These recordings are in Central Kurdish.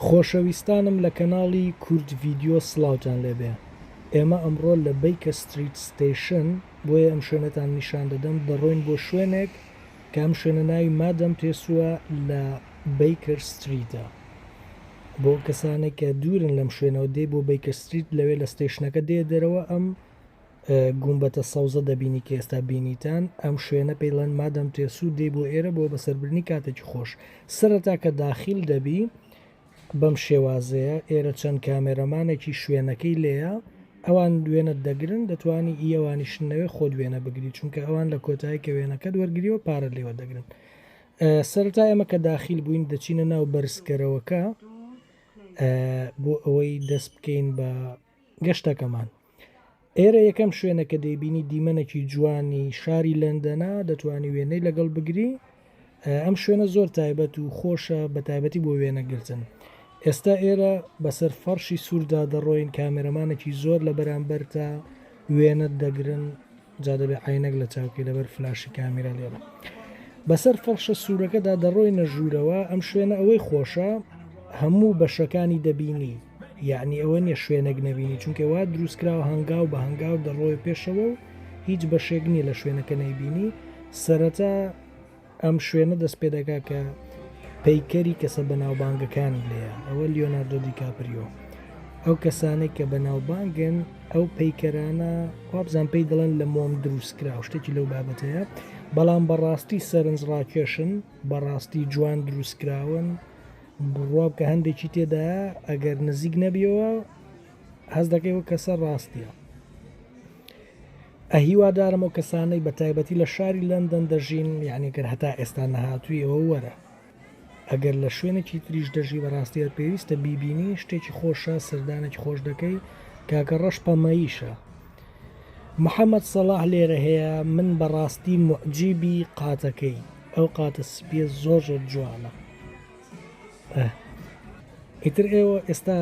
خۆشەویستانم لە کەناڵی کورد ڤیدیۆ سڵاوتان لێبێ. ئێمە ئەمڕۆ لە بیکە ستریت ستیشن بۆیە ئەم شوێنەتان نیشان دەدەم، دەڕۆین بۆ شوێنێک کە ئەم شوێنە ناوی مادەم تێسووە لە بیکەر ستریتە. بۆ کەسانێک کە دوورن لەم شوێنەوە دێ بۆ بیکە ستریت لەوێ لە ستیشنەکە دێ دەرەوە ئەم گومبەتە سەوزە دەبینی کە ئێستا بینیتان. ئەم شوێنە پێڵەن مادەم تێسوو دێ بۆ ئێرە بۆ بەسەربرنی کاتێکی خۆش. سەرەتا کە داخیل دەبی بەم شێوازەیە ئێرە چەند کامێرەمانێکی شوێنەکەی لێیە، ئەوان دوێنت دەگرن، دەتوانی ئیەوانیشنەوەی خۆ دوێنە بگری، چونکە ئەوان لە کۆتایی کە وێنەکە وەرگریەوە پارە لێوە دەگرن. سەرەتا ئێمە کە داخیل بووین دەچینە ناو بەرزکەرەوەکە بۆ ئەوەی دەست بکەین بە گەشتەکەمان. ئێرە یەکەم شوێنەکە دەیبینی دیمەنێکی جوانی شاری لەندەنە، دەتوانی وێنەی لەگەڵ بگری. ئەم شوێنە زۆر تایبەت و خۆشە بە تایبەتی بۆ وێنەگرتن. ئێستا ئێرە بەسەر فەرشی سووردا دەڕۆین، کامێرەمانێکی زۆر لە بەرامبەر تا وێنەت دەگرن، جا دەبێ عینەک لە چاوکی لەبەر فلاشی کامیرە لێرە. بەسەر فەرشە سوورەکەدا دەڕۆینە ژوورەوە. ئەم شوێنە ئەوەی خۆشە هەموو بەشەکانی دەبینی، یعنی ئەوە نیە شوێنێک نەبینی، چونکە وا دروستکراوە هەنگاو بە هەنگاو دەڕۆی پێشەوە و هیچ بەشێک نییە لە شوێنەکە نەیبینی. سەرەتا ئەم شوێنە دەست پێ دەکا کە پەیکەری کەسە بەناوبانگەکانی لێیە، ئەوە لیۆناردۆ دیکاپریۆ. ئەو کەسانێک کە بەناوبانگن ئەو پەیکەرانە وابزان پێی دەڵێن لە مۆم دروستکرا و شتێکی لەو بابەتەیە، بەڵام بەڕاستی سەرنجڕاکێشن، بەڕاستی جوان دروستکراون. بڕواب کە هەندێکی تێدایە ئەگەر نزیک نەبیەوە هەز دەکەیەوە کەسە ڕاستیە. هیوادارم ئەو کەسانەی بە تایبەتی لە شاری لەندەن دەژین، یعنی گەر هەتا ئێستا نەهاتووی ئەوە وەرە، ئەگەر لە شوێنێکی تریش دەژی بەڕاستیە پێویستە بیبینی، شتێکی خۆشە، سەردانێکی خۆش دەکەی. کاکە ڕەش پەمەیشە. محەممەد سەڵاح لێرە هەیە، من بەڕاستی موعجیبی قاتەکەی، ئەو قاتە سپیە زۆر زۆر جوانە. ئیتر ئێوە ئێستا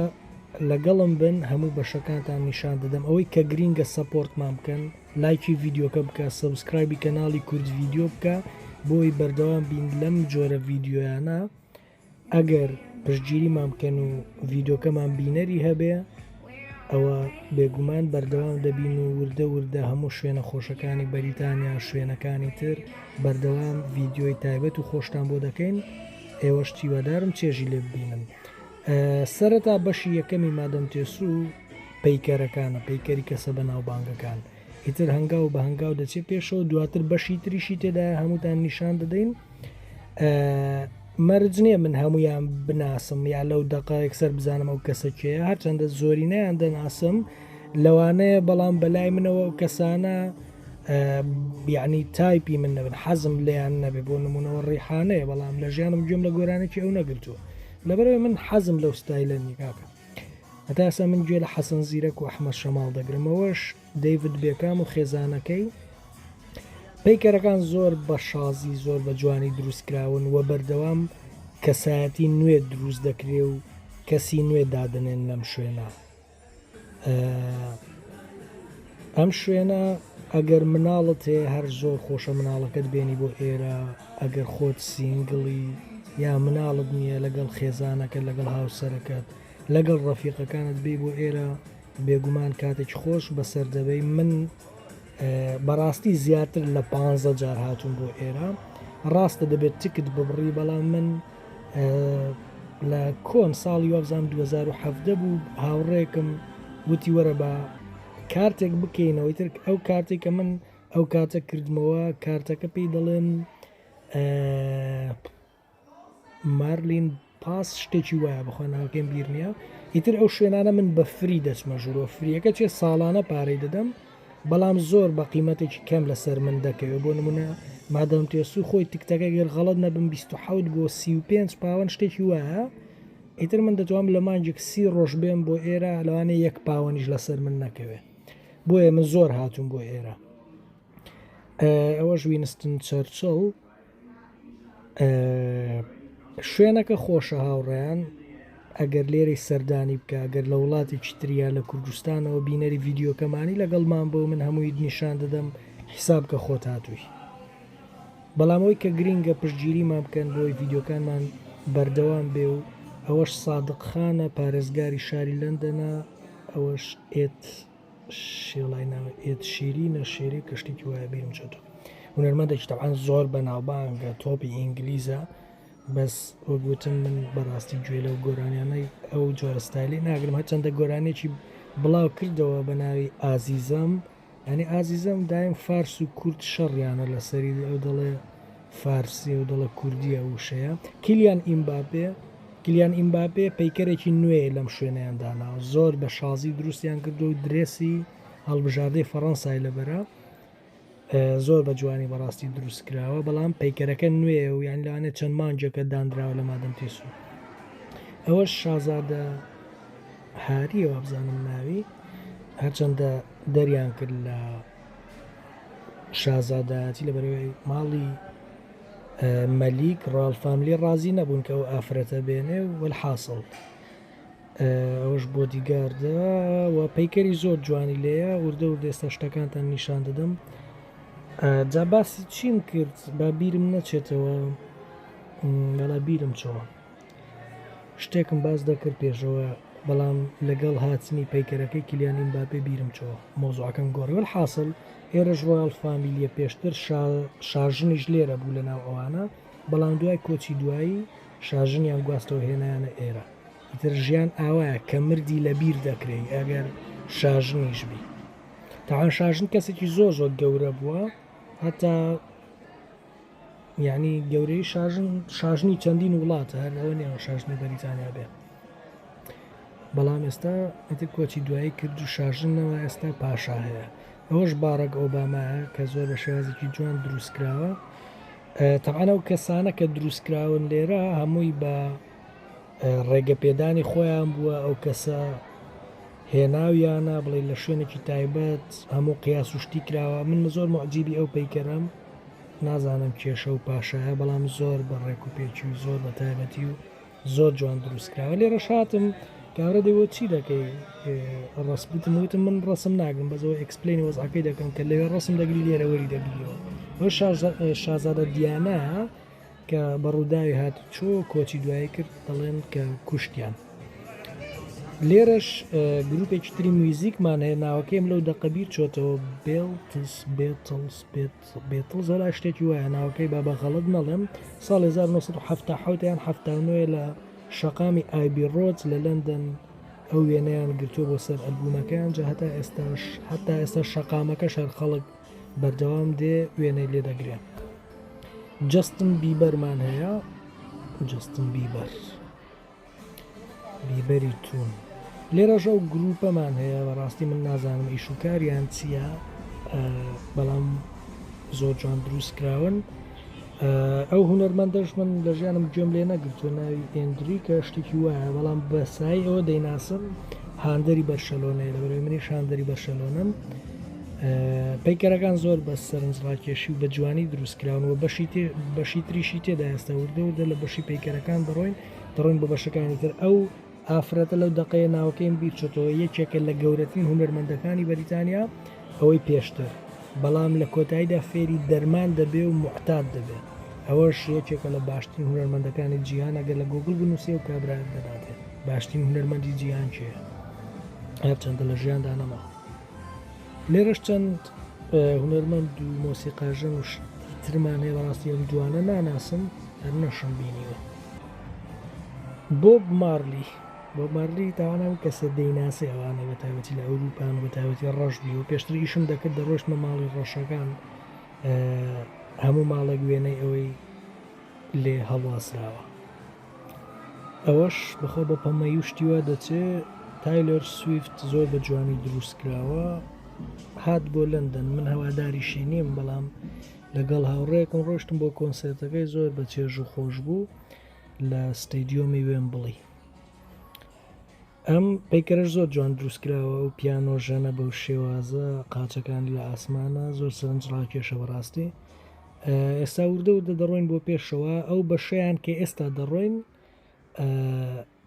لەگەڵم بن، هەموو بەشەکانتان نیشان دەدەم. ئەوەی کە گرینگە سەپۆرتمان بکەن، لایکی ڤیدیۆکە بکە، سەبسکرایبی کەناڵی کورد ڤیدیۆ بکە بۆی بەردەوام بین لەم جۆرە ڤیدیۆیانە. ئەگەر پشتگیریمان بکەن و ڤیدیۆکەمان بینەری هەبێ، ئەوە بێگومان بەردەوام دەبین و وردە وردە هەموو شوێنە خۆشەکانی بەریتانیا، شوێنەکانی تر بەردەوام ڤیدیۆی تایبەت و خۆشتان بۆ دەکەین. ئێوەش هیوادارم چێژی لێ ببینن. سەرەتا بەشی یەکەمی مادەم تێسوو پەیکەرەکانە، پەیکەری کەسە بەناوبانگەکان. ئیتر هەنگاو بە هەنگاو دەچێت پێشەوە، دواتر بەشی تریشی تێدا هەمووتان نیشان دەدەین. مەرج نییە من هەمویان بناسم یا لەو دەقایەک سەر بزانم ئەو کەسە کێیە، هەرچەندە زۆرینەیان دەناسم لەوانەیە، بەڵام بەلای منەوە ئەو کەسانە یعنی تایپی من نەبن، حەزم لێیان نەبێ. بۆ نمونەوە ڕیحانەیە، بەڵام لە ژیانم گوێم لە گۆرانێکی ئەو نەگرتووە، لەبەرەوەی من حەزم لەو ستایلە نیکاکە. هەتا ئێستا من گوێ لە حەسەن زیرەک و ئەحمەد شەماڵ دەگرم، ئەوەش دەیڤد بێکام و خێزانەکەی. پەیکەرەکان زۆر بە شازی، زۆر بە جوانی دروستکراون و بەردەوام کەسایەتی نوێ دروست دەکرێ و کەسی نوێ دادنێن لەم شوێنە. ئەم شوێنە ئەگەر مناڵت هەیە هەر زۆر خۆشە مناڵەکەت بێنی بۆ ئێرە. ئەگەر خۆت سینگڵی یا مناڵت نییە، لەگەڵ خێزانەکەت، لەگەڵ هاوسەرەکەت، لەگەڵ ڕەفیقەکانت بێ بۆ ئێرە، بێگومان کاتێکی خۆش بەسەر دەبەی. من بەڕاستی زیاتر لە 15 جار هاتوون بۆ ئێرە. ڕاستە دەبێت تکت ببڕی، بەڵام من لە کۆن ساڵی وابزانم 2017 بوو، هاوڕێکم وتی وەرە بە کارتێک بکەینەوەی تر. ئەو کارتێککە من ئەو کاتە کردمەوە، کارتەکە پێی دەڵێن مارلین پاس شتێکی وایە، بەخوا ناوکەم بیر نییە. ئیتر ئەو شوێنانە من بە فری دەچمە ژوورەوە، فریەکە چێ ساڵانە پارەی دەدەم، بەڵام زۆر بە قیمەتێکی کەم لەسەر من دەکەوێت. بۆ نمونە مادەم تێسوو خۆی تکتەکە گەر غەڵەت نەبم 27 بۆ 35 پاوەند شتێکی وایە. ئیتر من دەتوانم لە مانجێک 30 ڕۆژ بێم بۆ ئێرە، لەوانەیە 1 پاوەنیش لەسەر من نەکەوێت. بۆیە من زۆر هاتوون بۆ ئێرە. ئەوەش وینستن چەرچڵ. شوێنەکە خۆشە هاوڕێیان، ئەگەر لێرەی سەردانی بکە، ئەگەر لە وڵاتێکی تریا لە کوردستانەوە بینەری ڤیدیۆکەمانی لەگەڵمان بۆ من هەمووی نیشان دەدەم، حیساب کە خۆت هاتووی. بەڵام ئەوەی کە گرینگە پشتگیریمان بکەن بۆی ڤیدیۆکانمان بەردەوام بێ و ئەوەش سادق خانە پارێزگاری شاری لەندەنە، ئەوەش ئێت شیرینە شێری کەشتێکی وایە بیرم چێتەوە. هونەرمەندێکی تەبعاً زۆر بەناوبانگە تۆپی ئینگلیزە، بەس وەگوتم من بەڕاستی گوێ لەو گۆرانیانەی ئەو جۆرە ستایلی ناگرم، هەرچەندە گۆرانێکی بڵاو کردەوە بە ناوی ئازیزەم، ئەنی ئازیزەم دایم فارس و کورد شەڕیانە لەسەری ئەو دەڵێ فارسی و دەڵە کوردیە وشەیە. کلیان ئیمباپێ پەیکەرێکی نوێ لەم شوێنەیان داناوە، زۆر بە شازی دروستیان کردو و درێسی هەڵبژاردەی فەڕەنسای لەبەرە زۆر بە جوانی بەڕاستی دروست کراوە، بەڵام پەیکەرەکە نوێ و یان لەوانێت چەند مانجەکە دانراوە لە مادەم تێسو. ئەوەش شازادە هاریەوە بزانم ناوی، هەرچەندە دەریان کرد لە شازادایەتی لەبەرەوەی ماڵی مەلیک ڕاڵ فامیلی ڕازی نەبوون کە ئەو ئافرەتە بێنێ و وەلحاسڵ ئەوەش بۆ دیگاردە و پەیکەری زۆر جوانی لێیە. وردە و دێستە شتەکانتان نیشان دەدەم. جا باسی چیم کرد با بیرم نەچێتەوە، بەڵا بیرم چۆوە شتێکم باز دەکرد پێشەوە، بەڵام لەگەڵ هاتنی پەیکەرەکەی کلیان ئیمباپێ بیرم چۆوە مۆزوعەکەم گۆڕی. وەلحاسڵ ئێرەش ڕۆیاڵ فامیلیە پێشتر شاژنیش لێرە بوو لە ناو ئەوانە، بەڵام دوای کۆچی دوایی شاژنیان گواستەوە هێنایانە ئێرە. ئیتر ژیان ئاوایە کە مردی لە بیر دەکرێت ئەگەر شاژنیش بی. تاوان شاژن کەسێکی زۆر گەورە بووە، هەتا یعنی گەورەی شاژنی چەندین وڵاتە، هەر ئەوە نیە شاژنی بەریتانیا بێ، بەڵام ئێستا ئیتر کۆچی دوایی کرد و شاژنەوە ئێستا پاشا هەیە. ئەوەش بارەک ئۆبامایە کە زۆر بە شێوازێکی جوان دروستکراوە. تەبعاً ئەو کەسانە کە دروستکراون لێرە هەمووی بە ڕێگەپێدانی خۆیان بووە، ئەو کەسە هێناویانە بڵێ لە شوێنێکی تایبەت هەموو قیاس و شتی کراوە. من زۆر معجیبی ئەو پەیکەرم، نازانم کێشە و پاشایە، بەڵام زۆر بە ڕێک و پێچی و زۆر بە تایبەتی و زۆر جوان دروستکراوە. لێرە شاتم کارە دەیوە چی دەکەی ڕستبوتم وتم من ڕسم ناگرم، بەزەوە ئەکسپلینی وەزعەکەی دەکەم کە لەوێ ڕسم دەگری لێرە وەری دەگریەوە. ئەو شازادە دیانە کە بەڕووداوی هات چۆ کۆچی دوایی کرد دەڵێن کە کوشتیان. لێرەش گروپێکی تری مویزیکمان هەیە، ناوەکەیم لەو دەقەبیر چۆتەوە بێتڵز هەلا شتێکی وایە، ناوەکەی با بە غەڵت نەڵێم، ساڵ 1970 یان 79 لە شەقامی ئایبی ڕۆز لە لەندەن ئەو وێنەیان گرتووە بۆ سەر ئەلبومەکەیان. جا هەتا ئێستا شەقامەکە شەر خەڵک بەردەوام دێ وێنەی لێ دەگرێن. جەستن بیبەرمان هەیە، جەستن بیبەری تون. لێرەژە و گروپەمان هەیە، بەڕاستی من نازانم ئیشوکاریان چییە، بەڵام زۆر جوان دروست کراون. ئەو هونەرمەندەش من لە ژیانم گوێم لێ نەگرتووە، ناوی ئێندری کە شتێکی وایە، بەڵام بەسایی ئەوە دەیناسم هاندەری بەرشەلۆنەیە، لەبەرەوەی منیش هاندەری بەرشەلۆنم. پەیکەرەکان زۆر بە سەرنجڕاکێشی و بە جوانی دروستکراون و بەشی تریشی تێدا ئێستا وردە لە بەشی پەیکەرەکان دەڕۆین بۆ بەشەکانی تر. ئەو ئافرەتە لەو دقەیە ناوەکەیم بیرچێتەوە، یەکێکە لە گەورەترین هونەرمەندەکانی بەریتانیا ئەوەی پێشتر، بەڵام لە کۆتاییدا فێری دەرمان دەبێ و موحتات دەبێت. ئەوەش یەکێکە لە باشترین هونەرمەندەکانی جیهان، ئەگەر لە گوگل بنووسێ و کابراات دەداتێت باشترین هونەرمەندی جیهان چێە، هەرچەندە لە ژیاندا نەما. لێرەش چەند هونەرمەند و مۆسیقاژن و ترمان هەیە، بەڕاستی ئەم جوانە ناناسم هەر نەشم بینیوە. بۆب مارلی تاوانم کەسە دەیناسی ئەوانەی بە تایبەتی لە ئەوروپان و بە تایبەتی ڕەشبی و پێشتر ئیشم دەکرد دەڕۆشتمە ماڵی ڕەشەکان، هەموو ماڵە وێنەی ئەوەی لێ هەڵواسراوە. ئەوەش بەخۆ بە پەمەی وشتیوە دەچێت. تایلۆر سویفت زۆر بە جوانی دروست کراوە، هات بۆ لەندەن، من هەواداریشی نیم، بەڵام لەگەڵ هاوڕێکم ڕۆشتم بۆ کۆنسێرتەکەی، زۆر بە چێژ و خۆش بوو لە ستەیدیۆمی وێمبڵی. ئەم پەیکەرەش زۆر جوان دروستکراوە و پیانۆژەنە بەو شێوازە قاچەکانی لە ئاسمانە، زۆر سەرنجڕاکێشە بەڕاستی. ئێستا وردە دەڕۆین بۆ پێشەوە، ئەو بەشەیان کە ئێستا دەڕۆین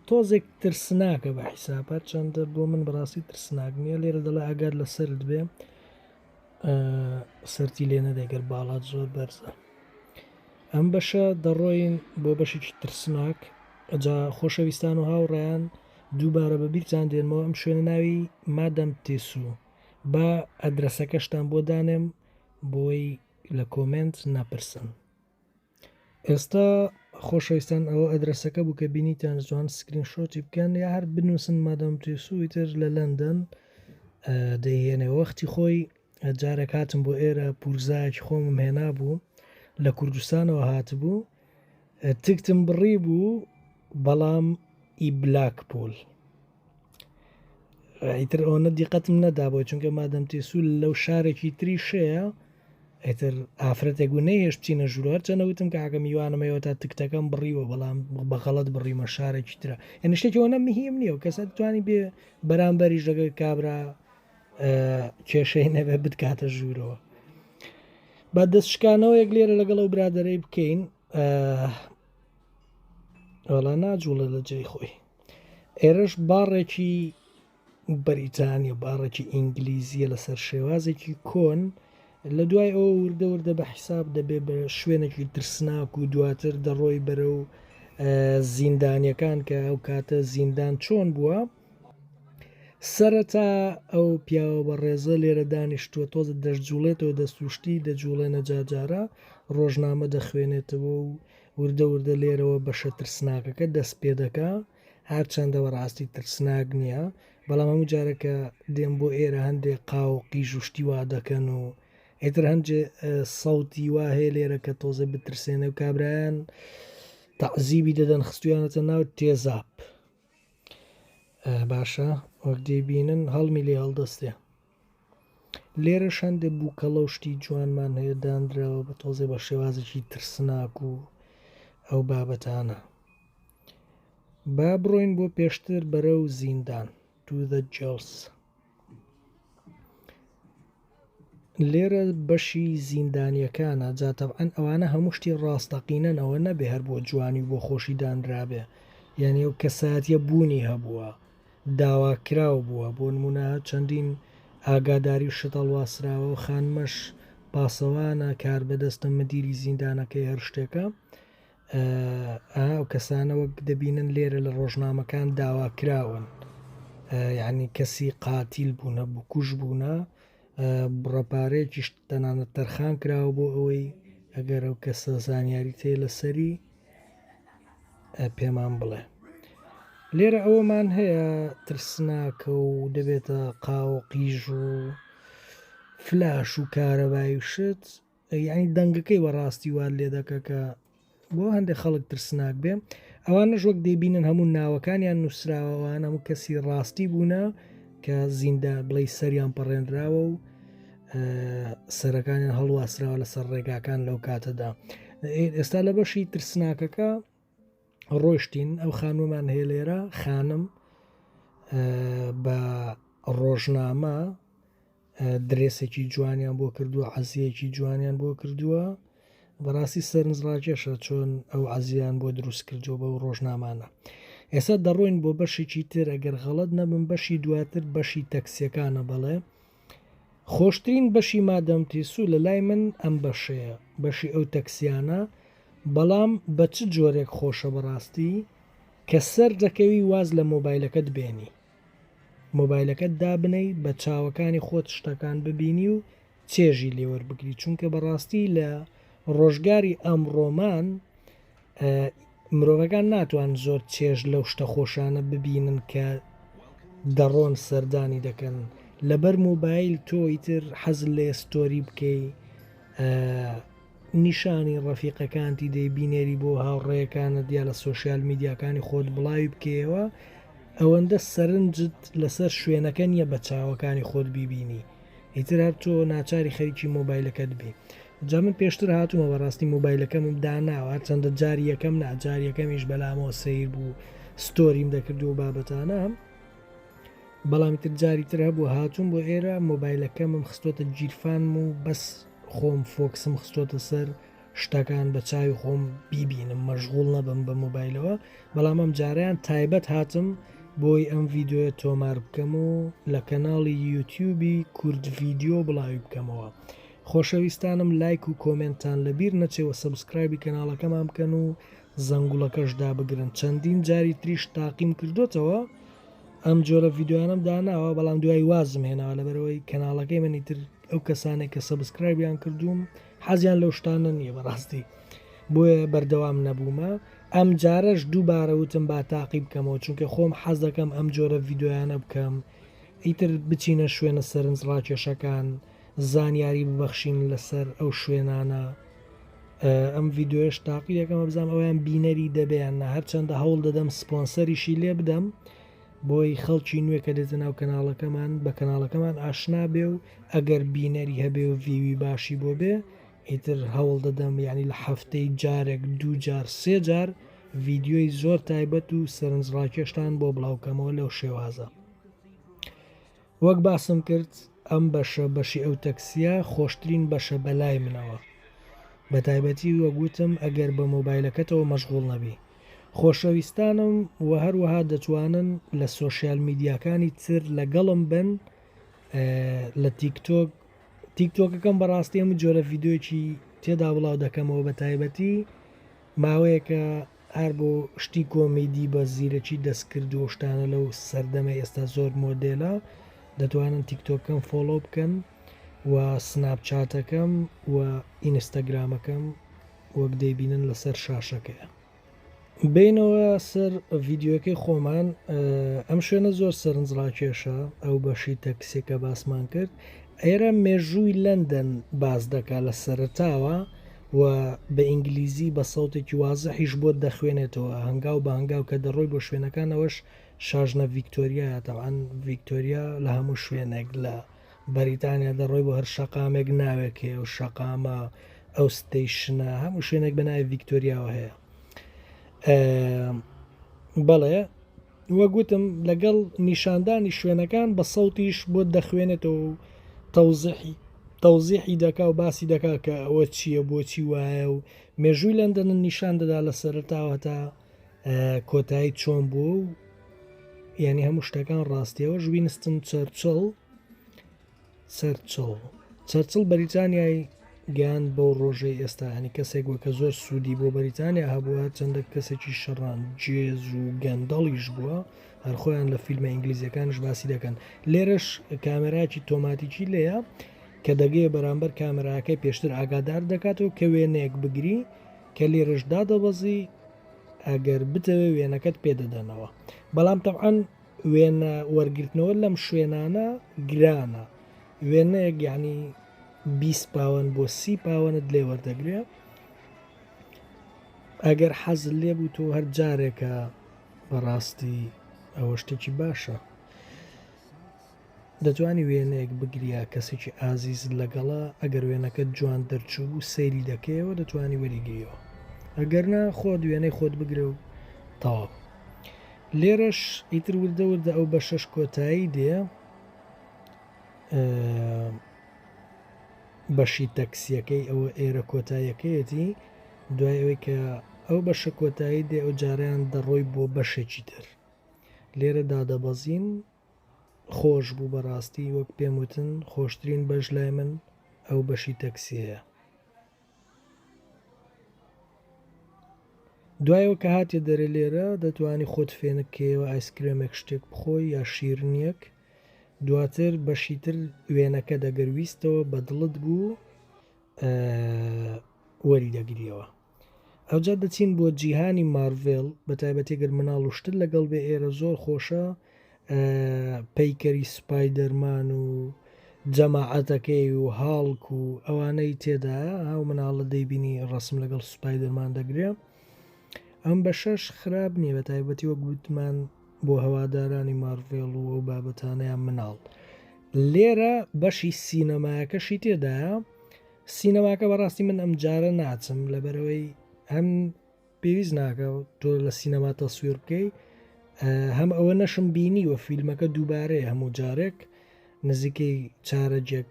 تۆزێک ترسناکە بە حیسابات، چەندە بۆ من بەڕاستی ترسناک نییە. لێرە دەڵێ ئاگاد لە سرت بێ، سەرتی لێ نەدەگەر باڵات زۆر بەرزە. ئەم بەشە دەڕۆین بۆ بەشێکی ترسناک ئەجا خۆشەویستان و هاوڕێیان دووبارە بە بیرتان دێنمەوە ئەم شوێنە ناوی مادەم تێسوو بە ئەدرەسەکەشتان بۆ دانێم بۆی لە کۆمنت ناپرسن. ئێستا خۆشەویستان ئەوە ئەدرەسەکە بوو کە بینیتان جوان سکرین شۆتی بکەن یا هەر بنووسن مادەم تێسوو تر لە لەندەن دەیهێنێ وەختی خۆی جارێک هاتم بۆ ئێرە پورزایەکی خۆمم هێنا بوو لە کوردستانەوە هاتبوو تکتم بڕی بوو بەڵام ئی بلاکپۆل ئیتر ئەوە دیقەتم نەدا بۆ چونکە مادەم تێسوو لەو شارێکی تری شەیە ئیتر ئافرەتێک و نەیهێش بچینە ژوورەر چەنەوتم کە ئاگەم میوانەمەوە تا تکتەکەم بڕیوە بەڵام بەغەڵەت بڕیمە شارێکی ترە یعنی شتێکەوە نەمهم نییە و کەسە توانی بێ بەرامبەری ژەگە کابرا کێشەی نەبێ بتکاتە ژوورەوە با دەستشکانەوە یەک لێرە لەگەڵ ئەو برادەرەی بکەین وەڵا ناجوڵە لە جێی خۆی ئێرەش باڕێکی بەریتانیا باڕێکی ئینگلیزیە لەسەر شێوازێکی کۆن لە دوای ئەو وردە بە حیساب دەبێ بە شوێنێکی ترسناک و دواتر دەڕۆی بەرە و زیندانیەکان کە ئەو کاتە زیندان چۆن بووە سەرەتا ئەو پیاوە بە ڕێزە لێرە دانیشتووە تۆزە دەستجوڵێتەوە دەستوشتی دەجوڵێنە جاجارە ڕۆژنامە دەخوێنێتەوە و وردە لێرەوە بەشە ترسناکەکە دەست پێ دەکا هەرچەندەوە ڕاستی ترسناک نییە بەڵام هەموو جارەکە دێم بۆ ئێرە هەندێک قاو قیژوشتی وا دەکەن و ئیتر هەندێ سەوتی وا هەیە لێرە کە تۆزە بترسێنە و کابرایان تەعزیبی دەدەن خستویانەتە ناو تێزاب باشە وەک دەیبینن هەڵمی لێ هەڵدەستێ لێرە هەندێک بوو کەڵەوشتی جوانمان هەیە دانراوە بە تۆزێ بە شێوازێکی ترسناک و ئەو بابەتانە با بڕۆین بۆ پێشتر بەرە و زیندان to the jails لێرە بەشی زیندانیەکانە جاتەبعەن ئەوانە هەموو شتی ڕاستەقینەن ئەوە نەبێ هەر بۆ جوانی بۆ خۆشی دانرابێ یعنی ئەو کەساتیە بوونی هەبووە داواکراو بووە بۆ نمونە چەندین ئاگاداری و شتەڵ واسراوە و خانمەش پاسەوانە کار بەدەستە مدیری زیندانەکەی هەر شتێکە ئەو کەسانە وەک دەبینن لێرە لە ڕۆژنامەکان داواکراون یعنی کەسی قاتیل بوونە بکوژ بوونە بڕەپارەیەکی تەنانەت تەرخان کراوە بۆ ئەوەی ئەگەر ئەو کەسە زانیاری تێ لەسەری پێمان بڵێ لێرە ئەوەمان هەیە ترسناکە و دەبێتە قاو قیژ و فلاش و کارەبایی شت یعنی دەنگەکەی بەڕاستی وار لێ دەکە کە بۆ هەندێک خەڵک ترسناک بێ ئەوانە ژوەک دەبینن هەموو ناوەکانیان نووسراوەوان هەموو کەسی ڕاستی بوونە کە زیندە بڵێ سەریان پەڕێنراوە و سەرەکانیان هەڵواسراوە لەسەر ڕێگاکان لەو کاتەدا ئێستا لە بەشی ترسناکەکە ڕۆشتین ئەو خانومان هەیە لێرە خانم بە ڕۆژنامە درێسێکی جوانیان بۆ کردووە عەزیەکی جوانیان بۆ کردووە بەڕاستی سەرنجڕاکێشە چۆن ئەو عەزیان بۆ دروست کردووە بە ڕۆژنامانە ئێستا دەڕۆین بۆ بەشێکی تر ئەگەر غەڵەت نەبن بەشی دواتر بەشی تەکسیەکانە بەڵێ خۆشترین بەشی مادەم تێسوو لە لای من ئەم بەشەیە بەشی ئەو تەکسیانە بەڵام بە چ جۆرێک خۆشە بەڕاستی کە سەر دەکەوی واز لە مۆبایلەکەت بێنی مۆبایلەکەت دابنەی بە چاوەکانی خۆت شتەکان ببینی و چێژی لێوەربگری چونکە بەڕاستی لە ڕۆژگاری ئەمڕۆمان مرۆڤەکان ناتوان زۆر چێژ لەو شتە خۆشانە ببینن کە دەڕۆن سەردانی دەکەن لەبەر مۆبایل تۆ ئیتر حەزت لە ستۆری بکەی نیشانی ڕەفیقەکانتی دەیبینێری بۆ هاوڕێیەکانت یا لە سۆشیال میدیاکانی خۆت بڵاوی بکەوە ئەوەندە سەرنجت لەسەر شوێنەکە نییە بە چاوەکانی خۆت بیبینی ئیتر هەر تۆ ناچاری خەریکی مۆبایلەکەت بێ جا من پێشتر هاتوومە بەڕاستی مۆبایلەکەمم داناوە چەندە جاری یەکەم ناجاریەکەمیش بەلامەوە سیر بوو ستۆریم دەکردو و بابەتانە بەڵامی تر جاری تر هەبوو هاتووم بۆ ئێرە مۆبایلەکەمم خستۆتە گیرفانم و بەس خۆم فۆکسم خستۆتە سەر شتەکان بە چاوی خۆم بیبینم مەشغوڵ نەبم بە مۆبایلەوە بەڵام ئەم جاریان تایبەت هاتم بۆی ئەم ڤیددیۆە تۆمار بکەم و لە کەناڵی یوتیوبی کورد ڤیددیۆ بڵاوی بکەمەوە خۆشەویستانم لایک و کۆمنتان لەبیر نەچێوە سەبسکرایبی کەناڵەکەمان بکەن و زەنگوڵەکەشدا بگرن. چەندین جاری تریش تاقیم کردوتەوە ئەم جۆرە ڤیددیوانم داناوە، بەڵام دوای وازم هێناوە لەبەرەوەی کەناڵەکەی منیتر ئەو کەسانێک کە سەبسکرایبیان کردوم حەزیان لەو شتانە نییە بەڕاستی، بۆیە بەردەوام نەبوومە. ئەم جارەش دووبارە وتم با تاقی بکەمەوە، چونکە خۆم حەز دەکەم ئەم جۆرە ڤیددیویانە بکەم، ئیتر بچینە شوێنە سەرنج ڕاکێشەکان، زانیاری ببەخشین لەسەر ئەو شوێنانە. ئەم ڤیددیۆش تاقی یەکەمە بزانام ئەویان بینەری دەبیاننا، هەرچەندە هەوڵ دەدەم سپۆنسەریشی لێ بدەم بۆی خەڵکی نوێ کە دێتە ناو کەناڵەکەمان بە کەناڵەکەمان ئاشنا بێ و ئەگەر بینەری هەبێ و ڤیوی باشی بۆ بێ ئیتر هەوڵ دەدەم، یعنی لە هەفتەی جارێک 2 جار 3 جار ڤیددیۆی زۆر تایبەت و سەرنج ڕاکێشتان بۆ بڵاوکەمەوە لەو شێوازە. وەک باسم کرد ئەم بەشی ئەو تەکسیە خۆشترین بەشە بەلای منەوە، بە تایبەتی وەگوتم ئەگەر بە مۆبایلەکەتەوە مەشغوڵ نەبی. خۆشەویستانم و هەروەها دەتوانن لە سۆشیال میدیاکانی تر لەگەڵم بن لە تیکتۆکەکەم بەڕاستی ئەم جۆرە ڤیددیۆکی تێدا بڵاو دەکەمەوە، بە تایبەتی ماوەیەکە هەر بۆ شتی کۆمیدی بە زیرەکی دەستکرد و شتانە لەو سەردەمە ئێستا زۆر مۆدێلە دەتوانن تیکتۆکەم فۆلۆ بکەن و سناپچاتەکەم و ئینستاگرامەکەم وەک دەیبینن لەسەر شاشەکەیە. بینەوە سەر ڤیددیۆکەی خۆمان. ئەم شوێنە زۆر سەرنج ڕاکێشە، ئەو بەشی تەکسێکە باسمان کرد. ئێرە مێژووی لەندەن باز دەکات لە سەرتاوە و بە ئینگلیزی بە سەوتێکی وازەحیش بۆ دەخوێنێتەوە هەنگاو بە هەنگاو کە دەڕۆی بۆ شوێنەکانەوەش شاژنە ڤیکتۆریایە. تەوان ڤیکتۆریا لە هەموو شوێنێک لە بەریتانیا دەڕۆی بۆ هەر شەقامێک ناوێکێ و شەقامە ئەو ستەیشنە هەموو شوێنێک بە ناوی ڤیکتۆریاوە هەیە. بەڵێ وەگوتم لەگەڵ نیشاندانی شوێنەکان بە سەوتیش بۆ دەخوێنێتەوە و تەوزیحی دەکا و باسی دەکا کە ئەوە چییە بۆچی وایە و مێژووی لەندەن نیشان دەدا لە سەرتاوە تا کۆتایی چۆن بوو و یعنی هەموو شتەکان ڕاستیەوە ژوینستن چەرچڵ بەریتانیای گیان بۆ ڕۆژەی ئێستا، هەنی کەسێک وە کە زۆر سوودی بۆ بەریتانیا هەبووە، چەندە کەسێکی شەڕان جێز و گەندەڵیش بووە، هەرخۆیان لە فیلمە ئینگلیزیەکانش باسی دەکەن. لێرەش کامێراکی تۆماتیکی لێیە کە دەگەیە بەرامبەر کامێراکەی پێشتر ئاگادار دەکاتەوە کە وێنەیەک بگری کە لێرەش دادەبەزی ئەگەر بتەوێ وێنەکەت پێدەدەنەوە. بەڵام تەبعەن وێنە وەرگرتنەوە لەم شوێنانە گرانە، وێنەیەک یعنی 20 پاوەند بۆ 30 پاوەنت لێ وەردەگرێ. ئەگەر حەزت لێ بوو تۆ هەر جارێکە بەڕاستی ئەوە شتێکی باشە، دەتوانی وێنەیەک بگریا کەسێکی ئازیز لەگەڵا، ئەگەر وێنەکەت جوان دەرچوو و سەیری دەکەیەوە دەتوانی وەریگریەوە، ئەگەرنا خۆت وێنەی خۆت بگرە و تەواو. لێرەش ئیتر وردە ئەو بە شەش کۆتایی دێ بەشی تەکسیەکەی ئەوە ئێرە کۆتاییەکەیەتی، دوای ئەوەی کە ئەو بەشە کۆتایی دێ ئەو جاریان دەڕۆی بۆ بەشێکی تر. لێرە دادەبەزین خۆش بوو بەڕاستی، وەک پێم وتن خۆشترین بەش لای من ئەو بەشی تەکسیەیە. دوایەوە کە هاتیە دەرە لێرە دەتوانی خۆت فێنکەوە ئایسکرێمێک شتێک بخۆی یا شیرنیەک، دواتر بەشی تر وێنەکە دەگەر ویستەوە بە دڵت بوو وەری دەگریەوە. ئەوجا دەچین بۆ جیهانی مارڤێل، بە تایبەتێگەر مناڵ وشتر لەگەڵ بێ ئێرە زۆر خۆشە، پەیکەری سوپایدەرمان و جەماعەتەکەی و هاڵک و ئەوانەی تێدایە هاو مناڵە دەیبینی ڕسم لەگەڵ سوپایدەرمان دەگرێ. ئەم بە شەش خراپ نییە، بە تایبەتی وەک گوتمان بۆ هەوادارانی مارڤێڵ و ئەو بابەتانەیان مناڵ. لێرە بەشی سینەمایەکەشی تێدایە. سینەماکە بەڕاستی من ئەم جارە ناچم لەبەرەوەی هەم پێویست ناکە تۆ لە سینەما تەسویر بکەی، هەم ئەوە نەشم بینی و فیلمەکە دووبارەیە هەموو جارێک نزیکەی چارەجێک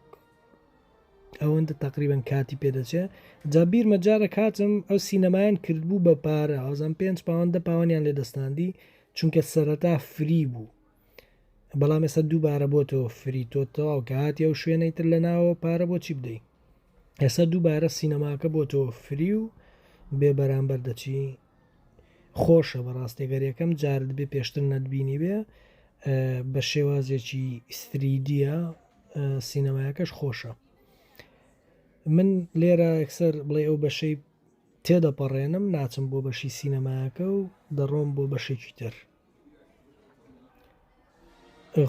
ئەوەندە تقریبان کاتی پێدەچێت. جا بیرمە جارە کاتم ئەو سینەمایان کردبوو بە پارە، ئازان 5 پاوەندە پاوەنیان لێ دەستاندی چونکە سەرەتا فری بوو، بەڵام ئێستا دووبارە بۆ تۆ فری تۆ تەواو کە هاتی ئەو شوێنەی تر لە ناوە پارە بۆ چی بدەیت. ئێستا دووبارە سینەماکە بۆ تۆ فری و بێ بەرامبەر دەچی خۆشە بەڕاستی گەر یەکەم جارت بێ پێشتر نەتبینی بێ بە شێوازێکی ئیسریدیە سینەمایەکەش خۆشە. من لێرە یەکسەر بڵێ ئەو بەشەی تێدەپەڕێنم ناچم بۆ بەشی سینەمایەکە و دەڕۆم بۆ بەشێکی تر.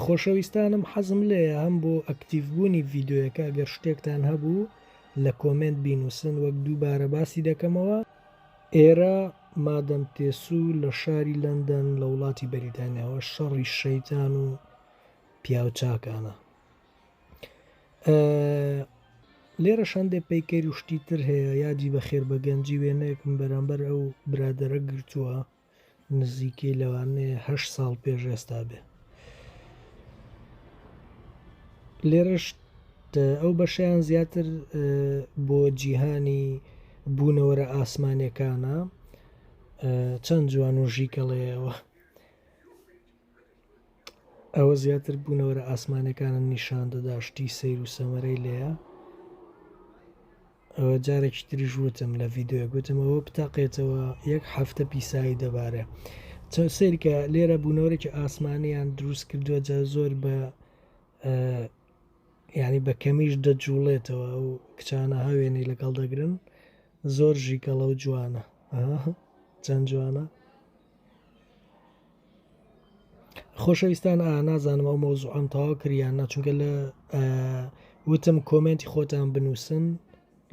خۆشەویستانم حەزم لێیە هەم بۆ ئەکتیڤبوونی ڤیددیوەکە گەر شتێکتان هەبوو لە کۆمنت بینوسن وەک دووبارە باسی دەکەمەوە. ئێرە مادەم تێسوو لە شاری لەندەن لە وڵاتی بەریتانیاوە شەڕی شەیتان و پیاوچاکانە. لێرە شەندێ پەیکەری شتی تر هەیە یادی بە خێر بە گەنجی وێنەیەکم بەرامبەر ئەو برادەرە گرتووە نزیکەی لەوانەیە 8 ساڵ پێش ئێستا بێ. لێرەش ئەو بەشیان زیاتر بۆ جیهانی بوونەوەرە ئاسمانیەکانە چەند جوان و ژیکەڵەیەوە ئەوە زیاتر بوونەوەرە ئاسمانەکانە نیشان دەدا شتی سەیر و سەمەرەی لێیە. ئەوە جارێکی تریش وتم لە ڤیددیۆ گوتم ئەوە بتاقێتەوە 1 هەفتە پیسایی دەبارێ سەیرکە لێرە بوونەوەرێکی ئاسمانیان دروست کردووە جا زۆر بە ینی بە کەمیش دەجوڵێتەوە و کچانە هاوێنەی لەگەڵ دەگرن زۆر ژیکەڵە و جوانە چەند جوانە. خۆشەویستان نازانم ئەو مۆزوعەم تەواو کریان ناچونکە لە وتم کۆمنتی خۆتان بنووسن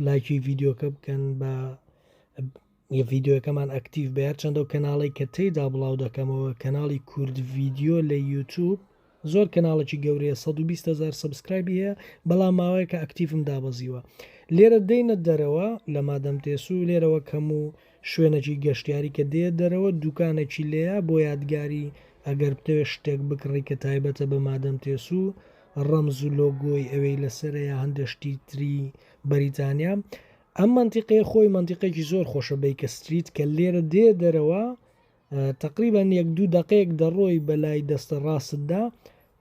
لایکی ڤیددیۆکە بکەن بە ڤیددیۆەکەمان ئەکتیڤ بێت چەندە و کەناڵی کە تێیدا بڵاو دەکەمەوە کەناڵی کورد ڤیددیۆ لە یوتیوب زۆر کەناڵێکی گەورەیە 120,000 سبسکرایبی هەیە بەڵام ماوەیە کە ئەکتیڤم دابەزیوە. لێرە دێنە دەرەوە لە مادەم تێسوو لێرەوە کەم و شوێنێکی گەشتیاری کە دێ دەرەوە دوکانێکی لێە بۆ یادگاری ئەگەر بتەوێت شتێک بکڕی کە تایبەتە بە مادەم تێسوو ڕەمز و لۆگۆی ئەوەی لەسەرەیە هەندێشتی تری بەریتانیا. ئەم منتیقەیە خۆی منتیقێکی زۆر خۆشە بیکە ستریت کە لێرە دێ دەرەوە تقریبان 1-2 دقەیەک دەڕۆی بەلای دەستە ڕاستدا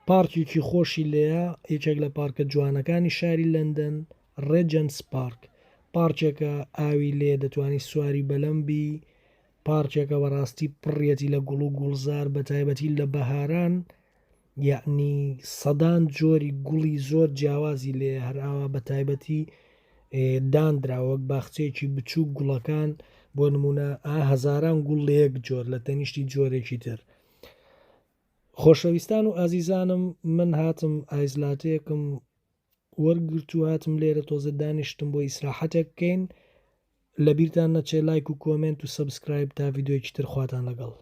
پارکێکی خۆشی لێە یەکێک لە پارکە جوانەکانی شاری لەندەن ڕێجەنس پارک پارچێکە ئاوی لێ دەتوانی سواری بەلەمبی پارچێکە بەڕاستی پڕەتی لە گوڵ و گوڵزار بە تایبەتی لە بەهاران یعنی سەدان جۆری گوڵی زۆر جیاوازی لێ هەراوە بە تایبەتی دانراوەک باخچەیەکی بچوو گوڵەکان بۆ نمونە هەزاران گوڵ لە یەک جۆر لە تەنیشتی جۆرێکی تر. خۆشەویستان و ئازیزانم من هاتم ئایزلاتەیەکم وەرگرت و هاتم لێرە تۆزە دانیشتم بۆ ئیسراحەتێک بکەین لە بیرتان نەچێ لایک و کۆمنت و سبسکرایب تا ڤیددیۆیەکی تر خواتان لەگەڵ.